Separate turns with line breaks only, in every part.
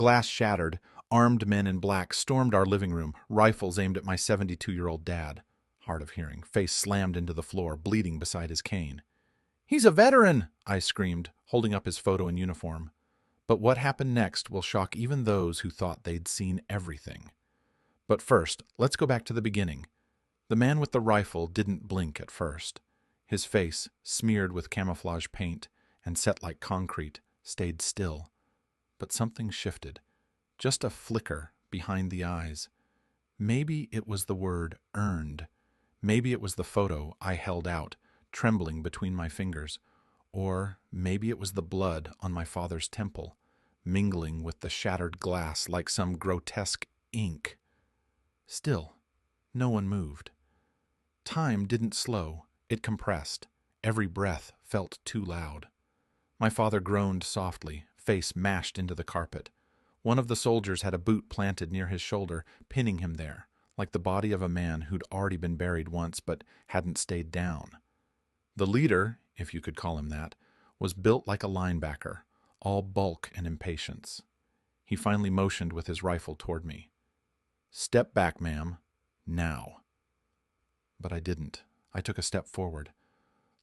Glass shattered. Armed men in black stormed our living room, rifles aimed at my 72-year-old dad. Hard of hearing, face slammed into the floor, bleeding beside his cane. "He's a veteran!" I screamed, holding up his photo in uniform. But what happened next will shock even those who thought they'd seen everything. But first, let's go back to the beginning. The man with the rifle didn't blink at first. His face, smeared with camouflage paint and set like concrete, stayed still. But something shifted. Just a flicker behind the eyes. Maybe it was the word earned. Maybe it was the photo I held out, trembling between my fingers. Or maybe it was the blood on my father's temple, mingling with the shattered glass like some grotesque ink. Still, no one moved. Time didn't slow, it compressed. Every breath felt too loud. My father groaned softly, face mashed into the carpet. One of the soldiers had a boot planted near his shoulder, pinning him there, like the body of a man who'd already been buried once but hadn't stayed down. The leader, if you could call him that, was built like a linebacker, all bulk and impatience. He finally motioned with his rifle toward me. "Step back, ma'am. Now." But I didn't. I took a step forward.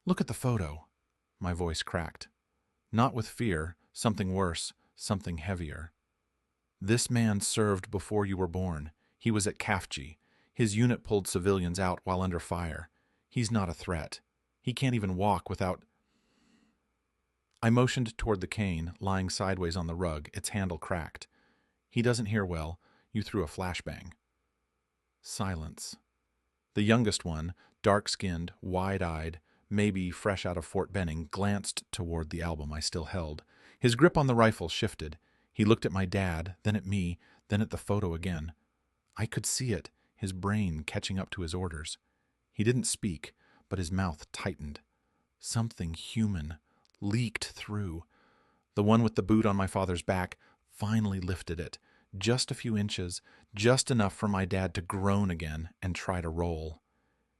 "Look at the photo." My voice cracked. Not with fear, something worse, something heavier. "This man served before you were born. He was at Kafji. His unit pulled civilians out while under fire. He's not a threat. He can't even walk without—" I motioned toward the cane, lying sideways on the rug, its handle cracked. "He doesn't hear well. You threw a flashbang." Silence. The youngest one, dark-skinned, wide-eyed, maybe fresh out of Fort Benning, glanced toward the album I still held. His grip on the rifle shifted. He looked at my dad, then at me, then at the photo again. I could see it, his brain catching up to his orders. He didn't speak, but his mouth tightened. Something human leaked through. The one with the boot on my father's back finally lifted it, just a few inches, just enough for my dad to groan again and try to roll.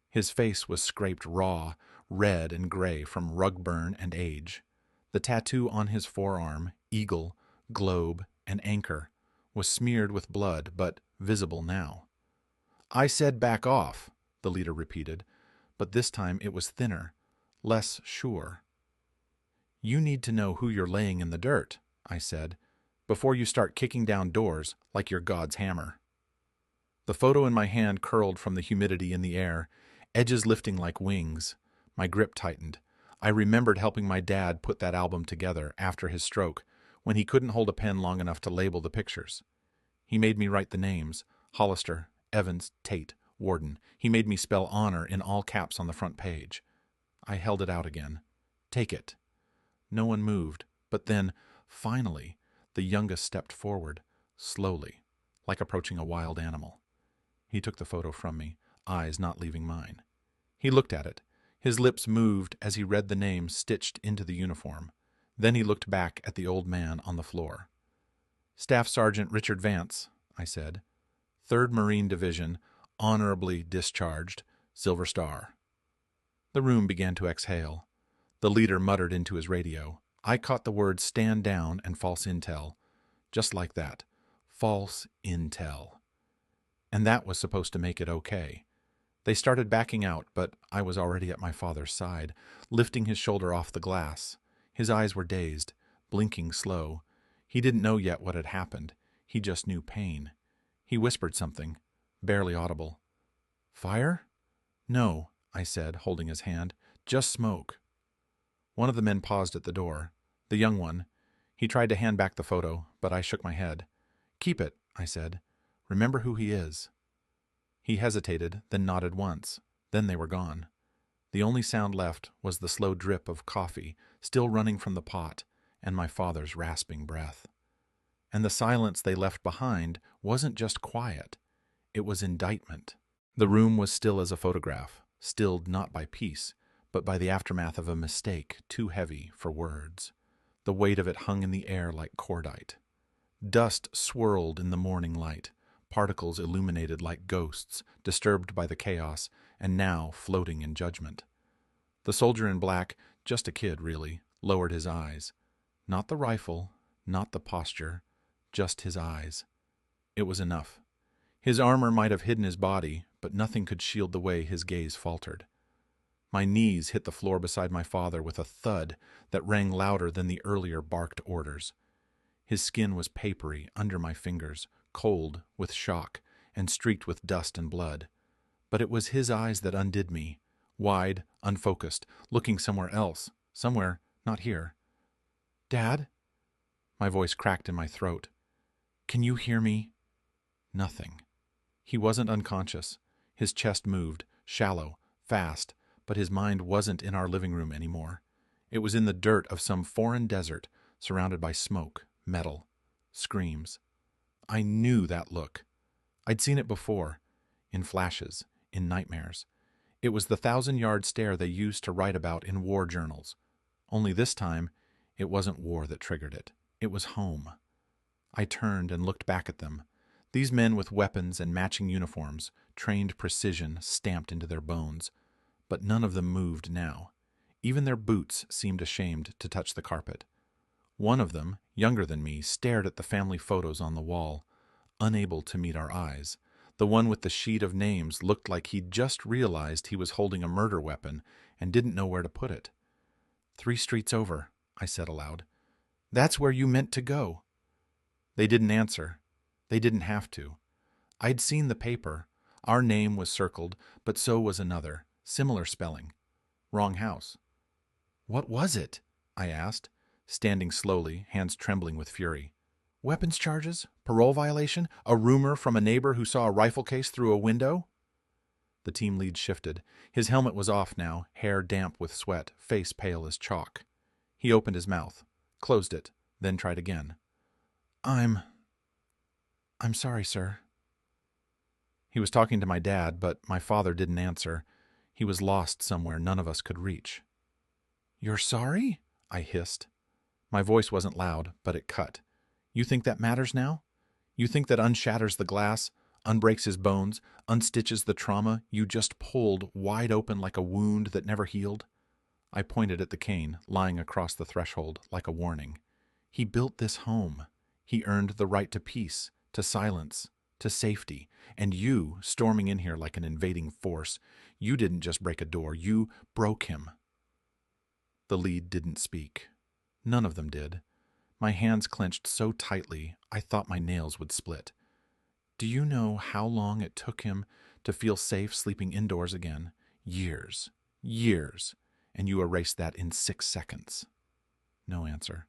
His face was scraped raw, red and gray from rug burn and age. The tattoo on his forearm, eagle, globe, and anchor, was smeared with blood, but visible now. "I said back off," the leader repeated, but this time it was thinner, less sure. "You need to know who you're laying in the dirt," I said, "before you start kicking down doors like you're God's hammer." The photo in my hand curled from the humidity in the air, edges lifting like wings. My grip tightened. I remembered helping my dad put that album together after his stroke, when he couldn't hold a pen long enough to label the pictures. He made me write the names: Hollister, Evans, Tate, Warden. He made me spell honor in all caps on the front page. I held it out again. "Take it." No one moved, but then, finally, the youngest stepped forward, slowly, like approaching a wild animal. He took the photo from me, eyes not leaving mine. He looked at it. His lips moved as he read the name stitched into the uniform. Then he looked back at the old man on the floor. "Staff Sergeant Richard Vance," I said. "3rd Marine Division, honorably discharged, Silver Star." The room began to exhale. The leader muttered into his radio. I caught the words "stand down" and "false intel." Just like that. False intel. And that was supposed to make it okay. They started backing out, but I was already at my father's side, lifting his shoulder off the glass. His eyes were dazed, blinking slow. He didn't know yet what had happened. He just knew pain. He whispered something, barely audible. "Fire?" "No," I said, holding his hand. "Just smoke." One of the men paused at the door. The young one. He tried to hand back the photo, but I shook my head. "Keep it," I said. "Remember who he is." He hesitated, then nodded once. Then they were gone. The only sound left was the slow drip of coffee, still running from the pot, and my father's rasping breath. And the silence they left behind wasn't just quiet. It was indictment. The room was still as a photograph, stilled not by peace, but by the aftermath of a mistake too heavy for words. The weight of it hung in the air like cordite. Dust swirled in the morning light, particles illuminated like ghosts, disturbed by the chaos, and now floating in judgment. The soldier in black, just a kid really, lowered his eyes. Not the rifle, not the posture, just his eyes. It was enough. His armor might have hidden his body, but nothing could shield the way his gaze faltered. My knees hit the floor beside my father with a thud that rang louder than the earlier barked orders. His skin was papery under my fingers, cold with shock, and streaked with dust and blood. But it was his eyes that undid me, wide, unfocused, looking somewhere else, somewhere not here. "Dad?" My voice cracked in my throat. "Can you hear me?" Nothing. He wasn't unconscious. His chest moved, shallow, fast, but his mind wasn't in our living room anymore. It was in the dirt of some foreign desert, surrounded by smoke, metal, screams. I knew that look. I'd seen it before, in flashes, in nightmares. It was the 1,000-yard stare they used to write about in war journals. Only this time, it wasn't war that triggered it. It was home. I turned and looked back at them. These men with weapons and matching uniforms, trained precision stamped into their bones. But none of them moved now. Even their boots seemed ashamed to touch the carpet. One of them, younger than me, stared at the family photos on the wall, unable to meet our eyes. The one with the sheet of names looked like he'd just realized he was holding a murder weapon and didn't know where to put it. 3 streets over, I said aloud. "That's where you meant to go." They didn't answer. They didn't have to. I'd seen the paper. Our name was circled, but so was another, similar spelling. Wrong house. "What was it?" I asked, standing slowly, hands trembling with fury. "Weapons charges? Parole violation? A rumor from a neighbor who saw a rifle case through a window?" The team lead shifted. His helmet was off now, hair damp with sweat, face pale as chalk. He opened his mouth, closed it, then tried again. I'm sorry, sir." He was talking to my dad, but my father didn't answer. He was lost somewhere none of us could reach. "You're sorry?" I hissed. My voice wasn't loud, but it cut. "You think that matters now? You think that unshatters the glass, unbreaks his bones, unstitches the trauma you just pulled wide open like a wound that never healed?" I pointed at the cane, lying across the threshold, like a warning. "He built this home. He earned the right to peace, to silence, to safety. And you, storming in here like an invading force, you didn't just break a door, you broke him." The lead didn't speak. None of them did. My hands clenched so tightly, I thought my nails would split. "Do you know how long it took him to feel safe sleeping indoors again? Years. Years. And you erased that in 6 seconds." No answer.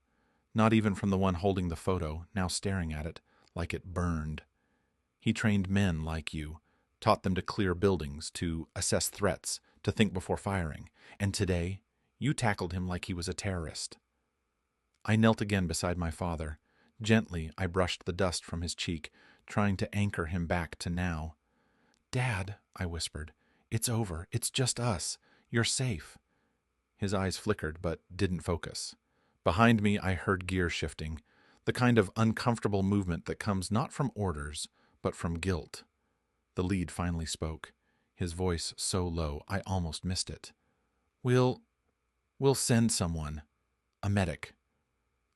Not even from the one holding the photo, now staring at it, like it burned. "He trained men like you, taught them to clear buildings, to assess threats, to think before firing. And today, you tackled him like he was a terrorist." I knelt again beside my father. Gently, I brushed the dust from his cheek, trying to anchor him back to now. "Dad," I whispered, "it's over. It's just us. You're safe." His eyes flickered, but didn't focus. Behind me, I heard gear shifting, the kind of uncomfortable movement that comes not from orders, but from guilt. The lead finally spoke, his voice so low I almost missed it. We'll send someone. A medic."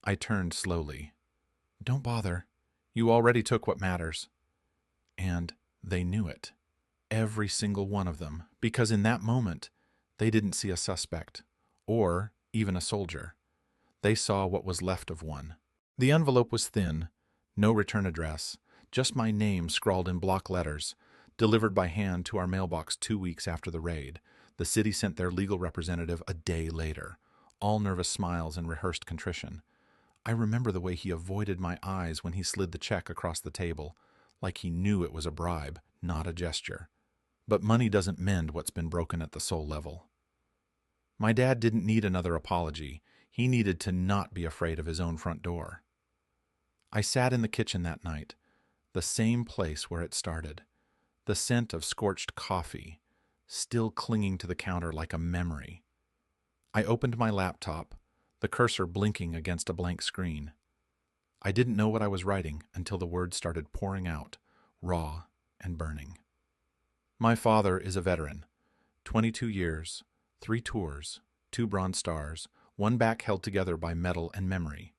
I turned slowly. "Don't bother. You already took what matters." And they knew it. Every single one of them, because in that moment, they didn't see a suspect, or even a soldier. They saw what was left of one. The envelope was thin, no return address, just my name scrawled in block letters, delivered by hand to our mailbox 2 weeks after the raid. The city sent their legal representative a day later, all nervous smiles and rehearsed contrition. I remember the way he avoided my eyes when he slid the check across the table, like he knew it was a bribe, not a gesture. But money doesn't mend what's been broken at the soul level. My dad didn't need another apology. He needed to not be afraid of his own front door. I sat in the kitchen that night, the same place where it started, the scent of scorched coffee, still clinging to the counter like a memory. I opened my laptop, the cursor blinking against a blank screen. I didn't know what I was writing until the words started pouring out, raw and burning. My father is a veteran. 22 years, 3 tours, 2 Bronze Stars, 1 back held together by metal and memory.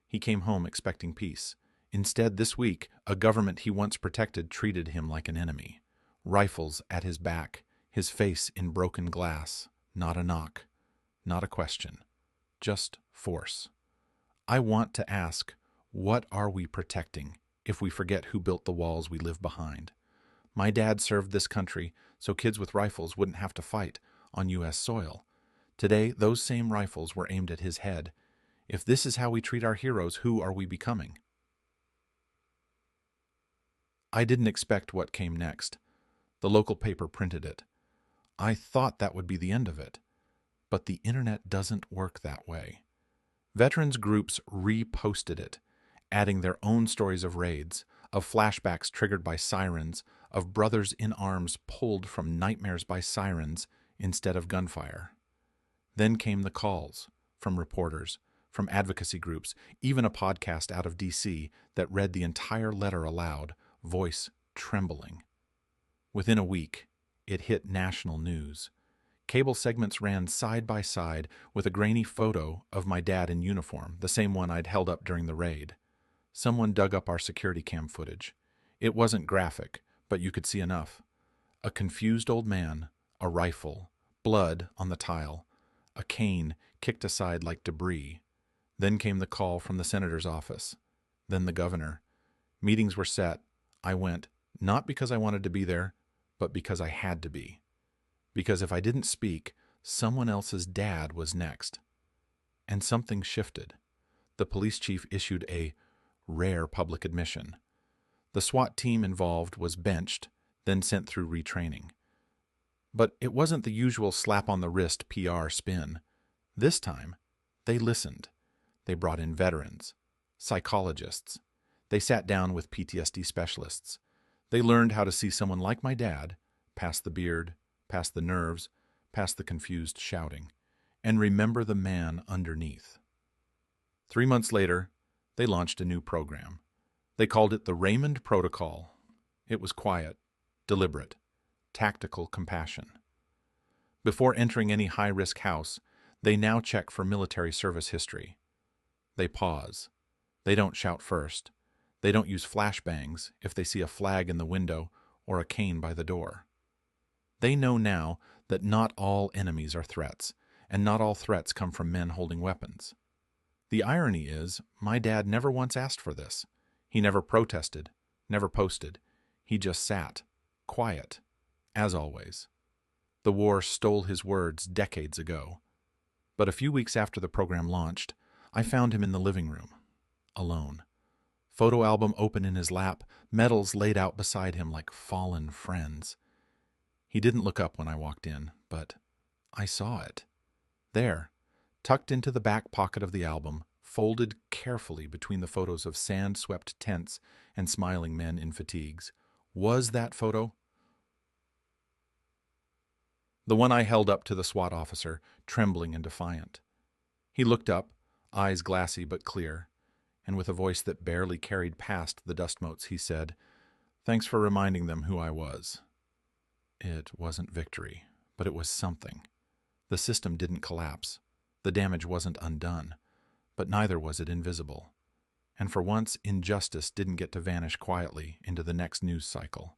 He came home expecting peace. Instead, this week, a government he once protected treated him like an enemy. Rifles at his back, his face in broken glass. Not a knock, not a question, just force. I want to ask, what are we protecting if we forget who built the walls we live behind? My dad served this country so kids with rifles wouldn't have to fight on U.S. soil. Today, those same rifles were aimed at his head. If this is how we treat our heroes, who are we becoming? I didn't expect what came next. The local paper printed it. I thought that would be the end of it. But the internet doesn't work that way. Veterans groups reposted it, adding their own stories of raids, of flashbacks triggered by sirens, of brothers in arms pulled from nightmares by sirens instead of gunfire. Then came the calls from reporters, from advocacy groups, even a podcast out of D.C. that read the entire letter aloud, voice trembling. Within a week, it hit national news. Cable segments ran side by side with a grainy photo of my dad in uniform, the same one I'd held up during the raid. Someone dug up our security cam footage. It wasn't graphic, but you could see enough. A confused old man, a rifle, blood on the tile, a cane kicked aside like debris. Then came the call from the senator's office. Then the governor. Meetings were set. I went, not because I wanted to be there, but because I had to be. Because if I didn't speak, someone else's dad was next. And something shifted. The police chief issued a rare public admission. The SWAT team involved was benched, then sent through retraining. But it wasn't the usual slap-on-the-wrist PR spin. This time, they listened. They brought in veterans, psychologists. They sat down with PTSD specialists. They learned how to see someone like my dad, past the beard, past the nerves, past the confused shouting, and remember the man underneath. 3 months later, they launched a new program. They called it the Raymond Protocol. It was quiet, deliberate, tactical compassion. Before entering any high-risk house, they now check for military service history. They pause. They don't shout first. They don't use flashbangs if they see a flag in the window or a cane by the door. They know now that not all enemies are threats, and not all threats come from men holding weapons. The irony is, my dad never once asked for this. He never protested, never posted. He just sat, quiet, as always. The war stole his words decades ago. But a few weeks after the program launched, I found him in the living room, alone. Photo album open in his lap, medals laid out beside him like fallen friends. He didn't look up when I walked in, but I saw it. There, tucked into the back pocket of the album, folded carefully between the photos of sand-swept tents and smiling men in fatigues, was that photo. The one I held up to the SWAT officer, trembling and defiant. He looked up, eyes glassy but clear, and with a voice that barely carried past the dust motes, he said, "Thanks for reminding them who I was." It wasn't victory, but it was something. The system didn't collapse. The damage wasn't undone, but neither was it invisible. And for once, injustice didn't get to vanish quietly into the next news cycle.